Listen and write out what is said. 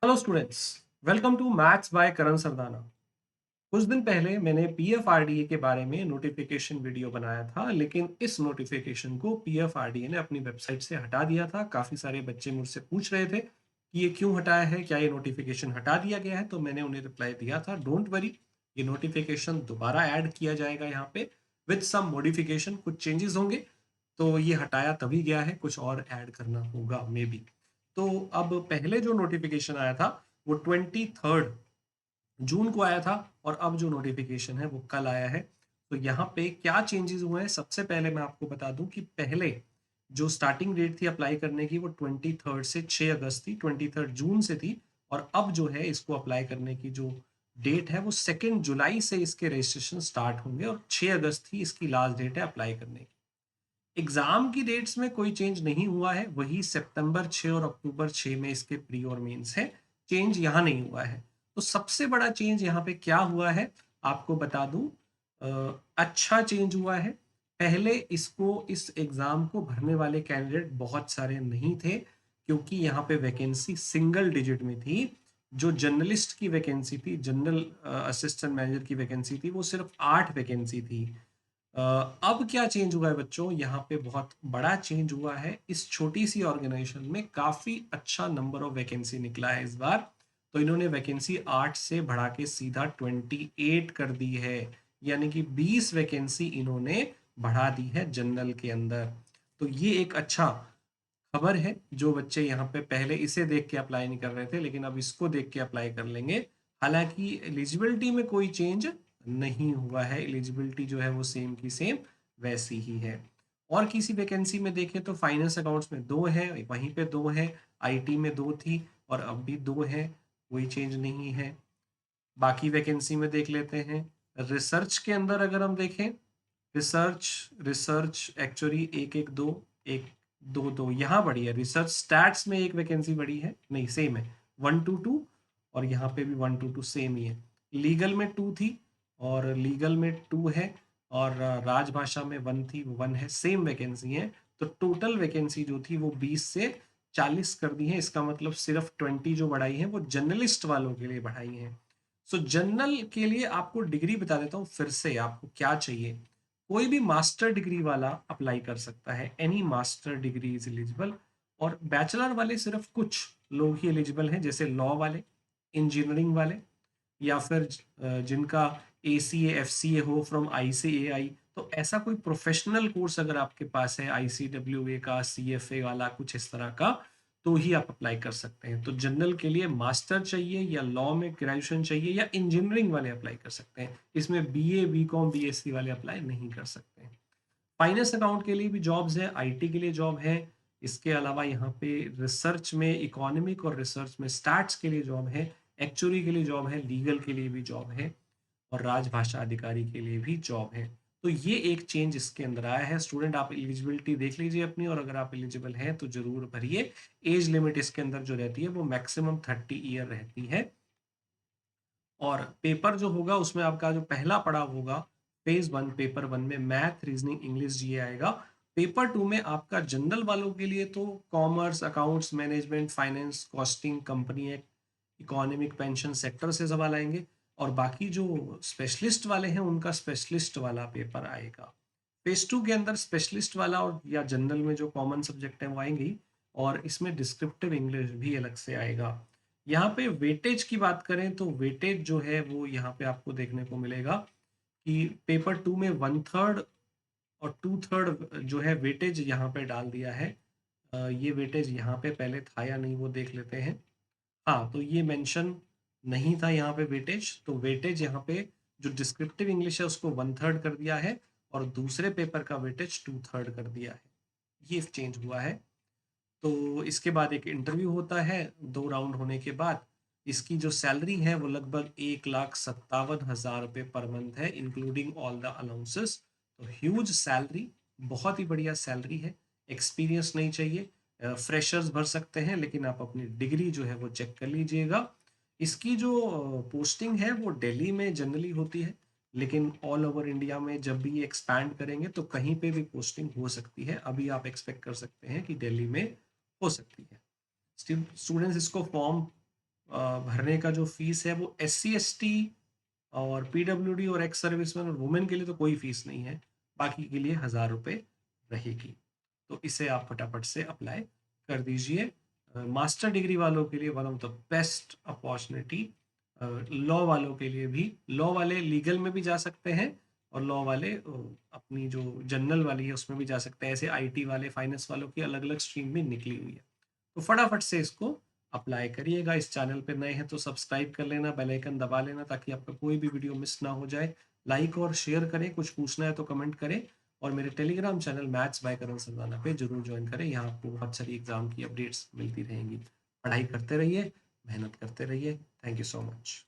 Hello students, welcome to maths by Karan Sardana. कुछ दिन पहले मैंने पीएफआरडीए के बारे में नोटिफिकेशन वीडियो बनाया था, लेकिन इस नोटिफिकेशन को पीएफआरडीए ने अपनी वेबसाइट से हटा दिया था। काफ़ी सारे बच्चे मुझसे पूछ रहे थे कि ये क्यों हटाया है, क्या ये नोटिफिकेशन हटा दिया गया है। तो मैंने उन्हें रिप्लाई दिया था, डोंट वरी, ये नोटिफिकेशन दोबारा ऐड किया जाएगा यहाँ पे विद सम मॉडिफिकेशन। कुछ चेंजेस होंगे, तो ये हटाया तभी गया है, कुछ और ऐड करना होगा मे बी। तो अब पहले जो नोटिफिकेशन आया था वो 23 जून को आया था, और अब जो नोटिफिकेशन है वो कल आया है। तो यहाँ पे क्या चेंजेस हुए हैं, सबसे पहले मैं आपको बता दूं कि पहले जो स्टार्टिंग डेट थी अप्लाई करने की वो 23 से 6 अगस्त थी, 23 जून से थी। और अब जो है इसको अप्लाई करने की जो डेट है वो 2 जुलाई से इसके रजिस्ट्रेशन स्टार्ट होंगे, और 6 अगस्त ही इसकी लास्ट डेट है अप्लाई करने की। एग्जाम की डेट्स में कोई चेंज नहीं हुआ है, वही सितंबर 6 और अक्टूबर 6 में इसके प्री और मेंस है। चेंज यहाँ नहीं हुआ है। तो सबसे बड़ा चेंज यहाँ पे क्या हुआ है आपको बता दूं। अच्छा चेंज हुआ है। पहले इस एग्जाम को भरने वाले कैंडिडेट बहुत सारे नहीं थे, क्योंकि यहाँ पे वैकेंसी सिंगल डिजिट में थी। जो जर्नलिस्ट की वैकेंसी थी, जनरल असिस्टेंट मैनेजर की वैकेंसी थी, वो सिर्फ 8 वैकेंसी थी। अब क्या चेंज हुआ है बच्चों, यहाँ पे बहुत बड़ा चेंज हुआ है। इस छोटी सी ऑर्गेनाइजेशन में काफी अच्छा नंबर ऑफ वैकेंसी निकला है इस बार। तो इन्होंने वैकेंसी 8 से बढ़ा के सीधा 28 कर दी है, यानी कि 20 वैकेंसी इन्होंने बढ़ा दी है जनरल के अंदर। तो ये एक अच्छा खबर है। जो बच्चे यहाँ पे पहले इसे देख के अप्लाई नहीं कर रहे थे, लेकिन अब इसको देख के अप्लाई कर लेंगे। हालांकि एलिजिबिलिटी में कोई चेंज नहीं हुआ है, एलिजिबिलिटी जो है वो सेम की सेम वैसी ही है। और किसी वैकेंसी में देखें तो फाइनेंस अकाउंट्स में 2 है, वहीं पे 2 है। आईटी में 2 थी और अब भी 2 है, कोई चेंज नहीं है। बाकी वैकेंसी में देख लेते हैं। रिसर्च के अंदर अगर हम देखें, रिसर्च रिसर्च एक्चुअली एक दो दो यहाँ बढ़ी है। रिसर्च स्टैट्स में एक वैकेंसी बढ़ी है, नहीं सेम है, 1 to 2। और यहाँ पे भी 1 to 2 सेम ही है। लीगल में 2 थी और लीगल में 2 है, और राजभाषा में 1 थी, वो 1 है, सेम वैकेंसी है। तो टोटल वैकेंसी जो थी वो 20 से 40 कर दी है। इसका मतलब सिर्फ 20 जो बढ़ाई है वो जर्नलिस्ट वालों के लिए बढ़ाई है। सो जनरल के लिए आपको डिग्री बता देता हूँ फिर से, आपको क्या चाहिए। कोई भी मास्टर डिग्री वाला अप्लाई कर सकता है, any master degree is eligible. और बैचलर वाले सिर्फ कुछ लोग ही एलिजिबल हैं, जैसे लॉ वाले, इंजीनियरिंग वाले, या फिर जिनका ACA FCA हो फ्रॉम ICAI। तो ऐसा कोई प्रोफेशनल कोर्स अगर आपके पास है, ICWA का, CFA वाला, कुछ इस तरह का, तो ही आप अप्लाई कर सकते हैं। तो जनरल के लिए मास्टर चाहिए, या लॉ में ग्रेजुएशन चाहिए, या इंजीनियरिंग वाले अप्लाई कर सकते हैं। इसमें BA BCom BSc वाले अप्लाई नहीं कर सकते हैं। फाइनेंस अकाउंट के लिए भी जॉब्स है, IT के लिए जॉब है। इसके अलावा यहाँ पे रिसर्च में, इकोनॉमिक और रिसर्च में स्टैट्स के लिए जॉब है, एक्चुअरी के लिए जॉब है, लीगल के लिए भी जॉब है, और राजभाषा अधिकारी के लिए भी जॉब है। तो ये एक चेंज इसके अंदर आया है। स्टूडेंट आप एलिजिबिलिटी देख लीजिए अपनी, और अगर आप एलिजिबल हैं तो जरूर भरिए। एज लिमिट इसके अंदर जो रहती है वो मैक्सिमम 30 ईयर रहती है। और पेपर जो होगा उसमें आपका जो पहला पड़ाव होगा, फेज 1, पेपर 1 में मैथ, रीजनिंग, इंग्लिश, GE आएगा। पेपर 2 में आपका जनरल वालों के लिए तो commerce, accounts, management, finance, costing, company act, economic, pension sector से सवाल आएंगे। और बाकी जो स्पेशलिस्ट वाले हैं उनका स्पेशलिस्ट वाला पेपर आएगा। फेज 2 के अंदर स्पेशलिस्ट वाला और या जनरल में जो कॉमन सब्जेक्ट है वो आएंगे, और इसमें डिस्क्रिप्टिव इंग्लिश भी अलग से आएगा। यहाँ पे वेटेज की बात करें तो वेटेज जो है वो यहाँ पे आपको देखने को मिलेगा कि पेपर 2 में 1/3 और 2/3 जो है वेटेज यहाँ पे डाल दिया है। ये वेटेज यहाँ पे पहले था या नहीं वो देख लेते हैं। हाँ, तो ये मेंशन नहीं था यहाँ पे वेटेज, तो वेटेज यहाँ पे जो डिस्क्रिप्टिव इंग्लिश है उसको 1/3 कर दिया है, और दूसरे पेपर का वेटेज 2/3 कर दिया है। ये चेंज हुआ है। तो इसके बाद एक इंटरव्यू होता है, 2 राउंड होने के बाद। इसकी जो सैलरी है वो लगभग 1,57,000 रुपये पर मंथ है, इंक्लूडिंग ऑल द अलाउंसेस। तो ह्यूज सैलरी, बहुत ही बढ़िया सैलरी है। एक्सपीरियंस नहीं चाहिए, फ्रेशर्स भर सकते हैं, लेकिन आप अपनी डिग्री जो है वो चेक कर लीजिएगा। इसकी जो पोस्टिंग है वो दिल्ली में जनरली होती है, लेकिन ऑल ओवर इंडिया में जब भी ये एक्सपैंड करेंगे तो कहीं पे भी पोस्टिंग हो सकती है। अभी आप एक्सपेक्ट कर सकते हैं कि दिल्ली में हो सकती है। स्टूडेंट्स इसको फॉर्म भरने का जो फीस है वो SC ST और PWD और एक्स सर्विसमैन और वुमेन के लिए तो कोई फीस नहीं है, बाकी के लिए 1000 रुपये रहेगी। तो इसे आप फटाफट से अप्लाई कर दीजिए। मास्टर डिग्री वालों के लिए one of the best opportunity, law वालों के लिए भी, लॉ वाले लीगल में भी जा सकते हैं और लॉ वाले अपनी जो जनरल वाली है उसमें भी जा सकते हैं। ऐसे IT वाले, फाइनेंस वालों की अलग अलग स्ट्रीम भी निकली हुई है। तो फटाफट से इसको अप्लाई करिएगा। इस चैनल पे नए हैं तो सब्सक्राइब कर लेना, बेल आइकन दबा लेना ताकि आपका कोई भी वीडियो मिस ना हो जाए। लाइक और शेयर करें, कुछ पूछना है तो कमेंट करें और मेरे Telegram channel maths by Karan Sardana पे जरूर ज्वाइन करें। यहाँ आपको बहुत सारी एग्जाम की अपडेट्स मिलती रहेंगी। पढ़ाई करते रहिए, मेहनत करते रहिए। Thank you so much.